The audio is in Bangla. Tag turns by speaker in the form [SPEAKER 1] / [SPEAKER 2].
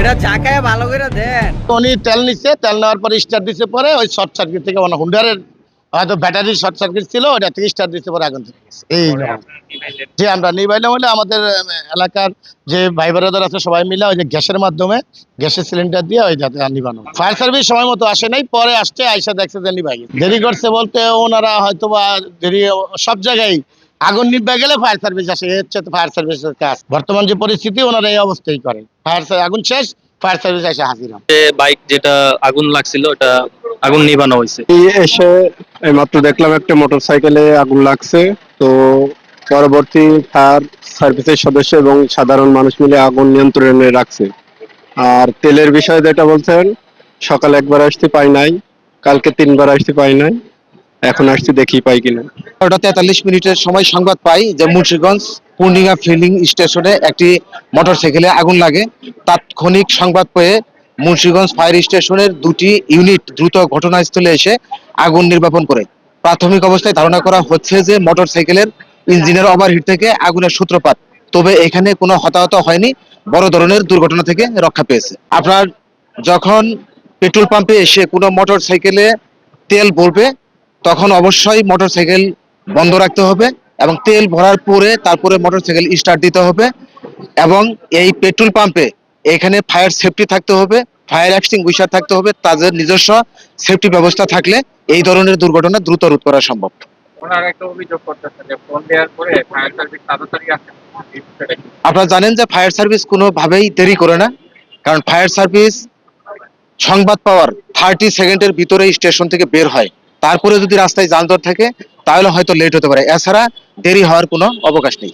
[SPEAKER 1] এটা চাকায় ভালো করে দেন।
[SPEAKER 2] উনি তেল নিচ্ছে, তেল নেওয়ার পরে স্টার্ট দিচ্ছে, পরে ওই শর্ট সার্কিট থেকে মানে হুন্ডারের হয়তো ব্যাটারি শর্ট সার্কিট ছিল, ওটা থেকে স্টার্ট দিচ্ছে, পরে আগুন ধরে গেছে। এই যে আমরা নিবাইলাম হলে আমাদের এলাকার যে ভাই ব্রাদার আছে সবাই মিলে ওই যে গ্যাসের মাধ্যমে গ্যাসের সিলিন্ডার দিয়ে ওই যাতে নিবানো। ফায়ার সার্ভিস সময় মতো আসে নাই, পরে আসছে, আইসা দেখছে যে নিভাই গেছে। দেরি করছে বলতে ওনারা হয়তো বা দেরি, সব জায়গায় আগুন নিভে গেলে ফায়ার সার্ভিস আসে, এর হচ্ছে ফায়ার সার্ভিসের কাজ। বর্তমান যে পরিস্থিতি ওনারা এই অবস্থায় করে, আগুন শেষ, ফায়ার সার্ভিস এসে হাজির হয়।
[SPEAKER 3] বাইক যেটা আগুন লাগছিল ওটা আগুন নিভানো হয়েছে।
[SPEAKER 4] এসে এইমাত্র দেখলাম একটা মোটর সাইকেলে আগুন লাগছে। তো পরবর্তী ফায়ার সার্ভিসের সদস্য এবং সাধারণ মানুষ মিলে আগুন নিয়ন্ত্রণে রাখছে। আর তেলের বিষয়ে যেটা বলছেন, সকালে একবার আসতে পাই নাই, কালকে 3বার আসতে পাই নাই, এখন আসছি দেখি পাই কিনা।
[SPEAKER 5] 11:43 সময় সংবাদ পাই যে মুন্সিগঞ্জ পূর্ণিমা ফিলিং স্টেশনে একটি মোটরসাইকেলে আগুন লাগে। তাৎক্ষণিক সংবাদ পেয়ে মুন্সিগঞ্জ ফায়ার স্টেশনের 2টি ইউনিট দ্রুত ঘটনাস্থলে এসে আগুন নির্বাপন করে। প্রাথমিক অবস্থায় ধারণা করা হচ্ছে যে মোটরসাইকেলের ইঞ্জিনের ওভারহিট থেকে আগুনের সূত্রপাত। তবে এখানে কোনো হতাহত হয়নি, বড় ধরনের দুর্ঘটনা থেকে রক্ষা পেয়েছে। আপনার যখন পেট্রোল পাম্পে এসে কোনো মোটরসাইকেলে তেল ভরবে, তখন অবশ্যই মোটরসাইকেল বন্ধ রাখতে হবে এবং তেল ভরার পরে তারপরে মোটরসাইকেল স্টার্ট দিতে হবে। এবং এই পেট্রোল পাম্পে এখানে ফায়ার সেফটি থাকতে হবে, ফায়ার এক্সটিংগুইশার থাকতে হবে। তাদের নিজস্ব সেফটি ব্যবস্থা থাকলে এই ধরনের দুর্ঘটনা দ্রুত রোধ করা সম্ভব।
[SPEAKER 6] ওনারা একটা অভিযোগ করতেছে যে ফোন দেওয়ার পরে ফায়ার সার্ভিস তাড়াতাড়ি আসে। এই বিষয়টা কি?
[SPEAKER 5] আপনারা জানেন যে ফায়ার সার্ভিস কোনোভাবেই দেরি করে না, কারণ ফায়ার সার্ভিস সংবাদ পাওয়ার 30 সেকেন্ডের ভিতরে স্টেশন থেকে বের হয়। তারপরে যদি রাস্তায় যানজট থাকে তাহলে হয়তো লেট হতে পারে, এছাড়া দেরি হওয়ার কোনো অবকাশ নেই।